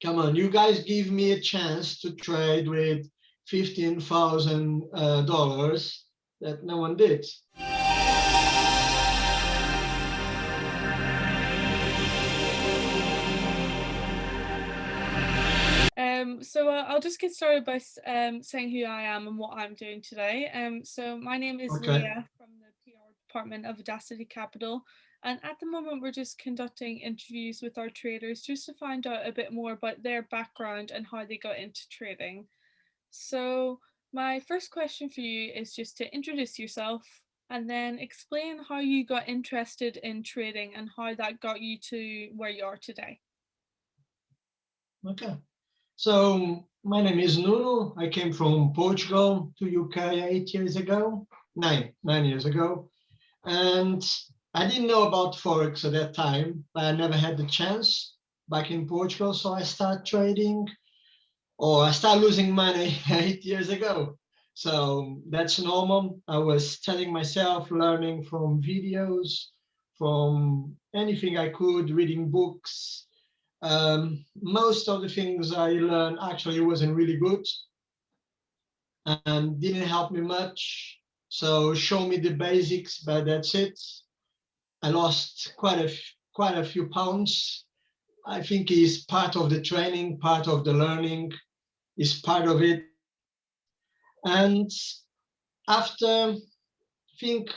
come on, you guys give me a chance to trade with $15,000 that no one did. So I'll just get started by saying who I am and what I'm doing today. So my name is Okay. Leah from the PR department of AudaCity Capital, and at the moment we're just conducting interviews with our traders just to find out a bit more about their background and how they got into trading. So my first question for you is just to introduce yourself and then explain how you got interested in trading and how that got you to where you are today. Okay. So my name is Nuno. I came from Portugal to UK 8 years ago, nine years ago. And I didn't know about Forex at that time, but I never had the chance back in Portugal. So I started trading, or I started losing money 8 years ago. So that's normal. I was telling myself, learning from videos, from anything I could, reading books. Most of the things I learned actually wasn't really good and didn't help me much. So show me the basics, but that's it. I lost quite a few pounds. I think is part of the training, part of the learning, is part of it. And after I think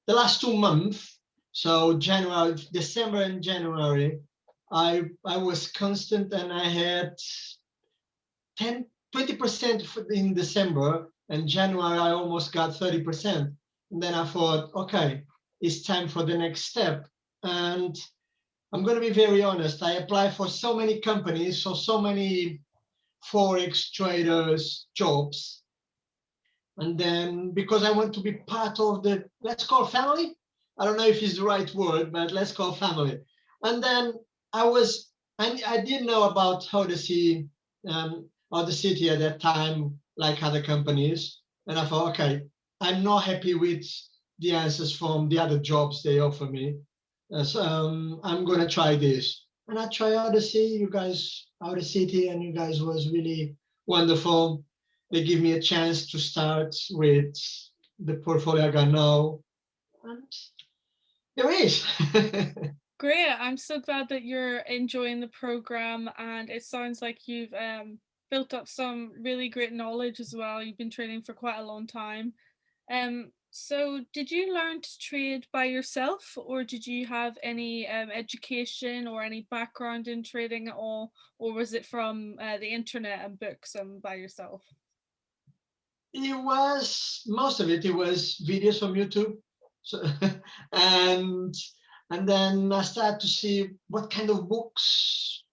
the last 2 months, so January, December and January, I was constant and I had 20% in December, and January I almost got 30%. And then I thought, okay, it's time for the next step. And I'm going to be very honest. I applied for so many companies, so many Forex traders jobs. And then because I want to be part of the, let's call family. I don't know if it's the right word, but let's call family. And then I didn't know about how the city at that time, like other companies. And I thought, okay, I'm not happy with the answers from the other jobs they offer me. So I'm going to try this. And I try AudaCity, you guys, AudaCity, and you guys was really wonderful. They give me a chance to start with the portfolio I got now. And there is. Great. I'm so glad that you're enjoying the program, and it sounds like you've built up some really great knowledge as well. You've been trading for quite a long time. So did you learn to trade by yourself, or did you have any education or any background in trading at all, or was it from the internet and books and by yourself? It was most of it. It was videos from YouTube, so and and then I started to see what kind of books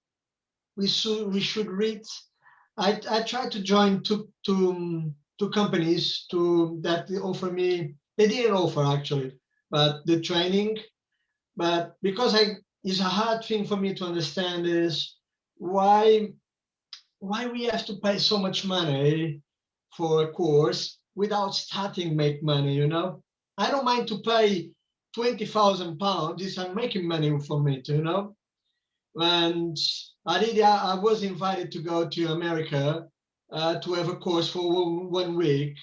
we should read. I tried to join two companies to that they offer me. They didn't offer actually, but the training. But because it's a hard thing for me to understand is why why we have to pay so much money for a course without starting make money, you know? I don't mind to pay £20,000 if I'm making money from it, you know? And I was invited to go to America to have a course for 1 week,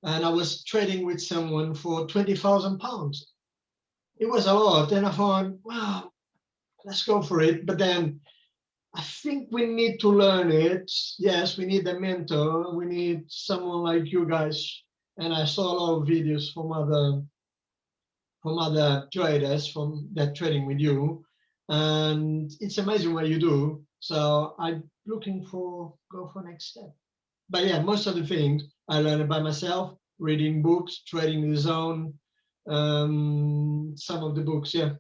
and I was trading with someone for £20,000. It was a lot, and I thought, wow, let's go for it. But then I think we need to learn it. Yes, we need a mentor. We need someone like you guys. And I saw a lot of videos from other traders from that trading with you, and it's amazing what you do. So I'm looking for go for next step. But yeah, most of the things I learned by myself, reading books, trading the zone, some of the books. Yeah.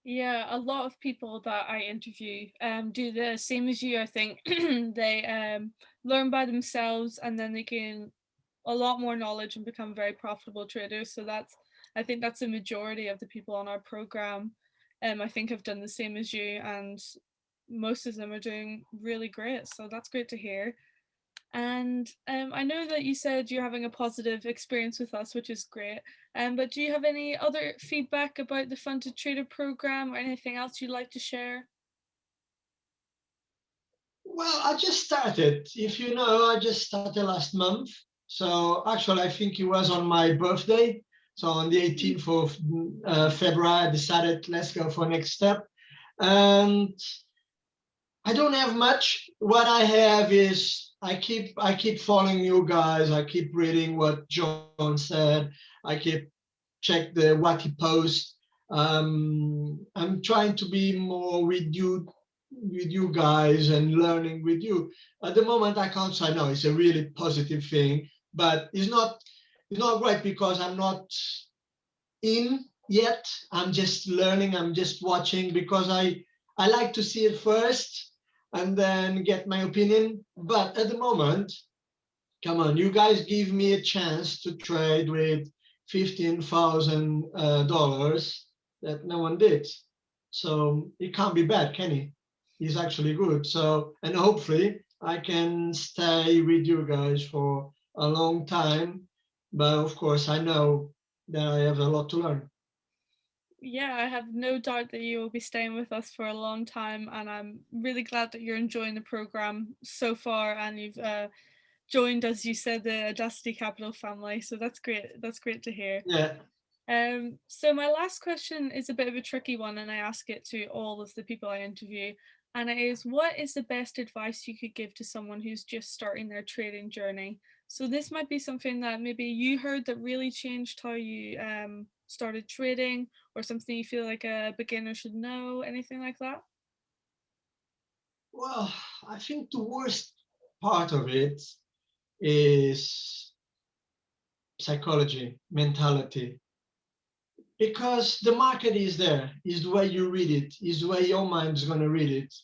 Yeah, a lot of people that I interview do the same as you. I think they learn by themselves and then they gain a lot more knowledge and become very profitable traders. So I think that's the majority of the people on our program. I think have done the same as you, and most of them are doing really great. So that's great to hear. And I know that you said you're having a positive experience with us, which is great. But do you have any other feedback about the Funded Trader program or anything else you'd like to share? Well, I just started. If you know, I just started last month. So actually, I think it was on my birthday. So on the 18th of February, I decided let's go for next step. And I don't have much. What I have is I keep following you guys. I keep reading what John said. I keep check the what he posts. I'm trying to be more with you guys and learning with you. At the moment, I can't say no. It's a really positive thing, but it's not right because I'm not in yet. I'm just learning. I'm just watching because I like to see it first and then get my opinion. But at the moment, come on, you guys give me a chance to trade with $15,000 that no one did. So it can't be bad, can it? He's actually good. So, and hopefully I can stay with you guys for a long time. But of course, I know that I have a lot to learn. Yeah, I have no doubt that you will be staying with us for a long time, and I'm really glad that you're enjoying the program so far, and you've joined, as you said, the AudaCity Capital family. So that's great. That's great to hear. Yeah. So my last question is a bit of a tricky one, and I ask it to all of the people I interview. And it is, what is the best advice you could give to someone who's just starting their trading journey? So this might be something that maybe you heard that really changed how you started trading, or something you feel like a beginner should know, anything like that? Well, I think the worst part of it is psychology, mentality. Because the market is there, is the way you read it, is the way your mind is going to read it.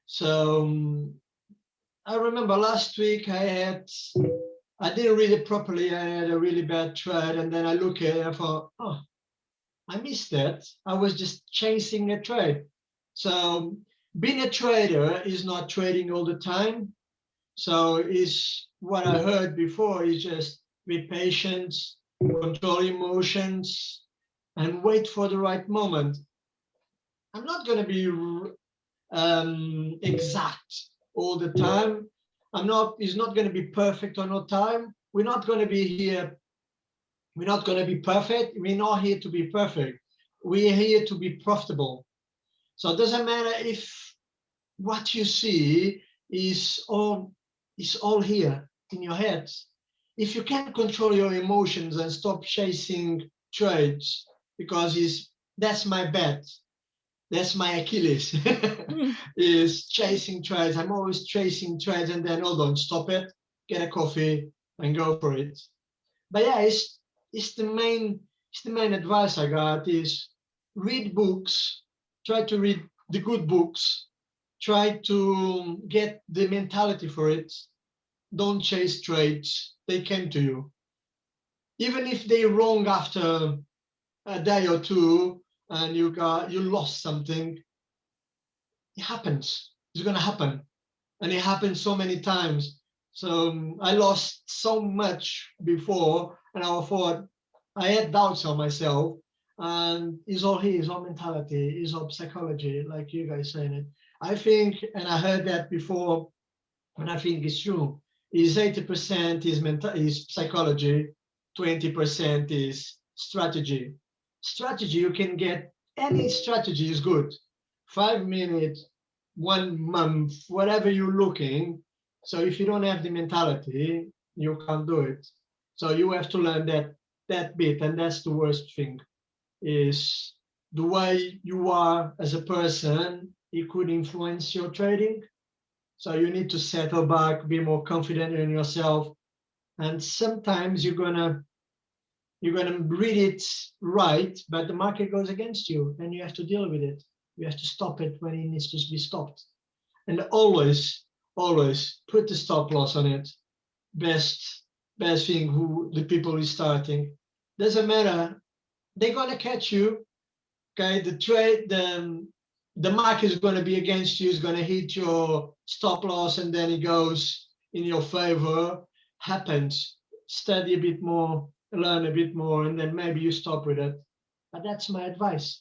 So I remember last week I didn't read it properly. I had a really bad trade, and then I look at it and I thought, oh, I missed that. I was just chasing a trade. So being a trader is not trading all the time. So is what I heard before is just be patient, control emotions, and wait for the right moment. I'm not going to be exact all the time. I'm not. It's not going to be perfect all the time. We're not going to be here. We're not going to be perfect. We're not here to be perfect. We're here to be profitable. So it doesn't matter if what you see is all here in your head. If you can't control your emotions and stop chasing trades, because that's my bet, that's my Achilles, is chasing trades. I'm always chasing trades, and then hold on, stop it, get a coffee, and go for it. But yeah, it's the main advice I got is read books, try to read the good books, try to get the mentality for it. Don't chase trades; they came to you, even if they're wrong after a day or two, and you lost something. It happens. It's gonna happen, and it happened so many times. So I lost so much before, and I thought I had doubts on myself. And it's all here, it's all mentality, it's all psychology, like you guys saying it. I think, and I heard that before, and I think it's true. Is 80% is psychology, 20% is strategy. Strategy, you can get any strategy is good. 5 minutes, 1 month, whatever you're looking. So if you don't have the mentality, you can't do it. So you have to learn that bit, and that's the worst thing. Is the way you are as a person, it could influence your trading. So you need to settle back, be more confident in yourself, and sometimes you're gonna read it right, but the market goes against you, and you have to deal with it. You have to stop it when it needs to be stopped, and always, always put the stop loss on it. Best, best thing. Who the people is starting doesn't matter. They're gonna catch you. Okay, the market is going to be against you, is going to hit your stop loss, and then it goes in your favor. Happens. Study a bit more, learn a bit more, and then maybe you stop with it. But that's my advice.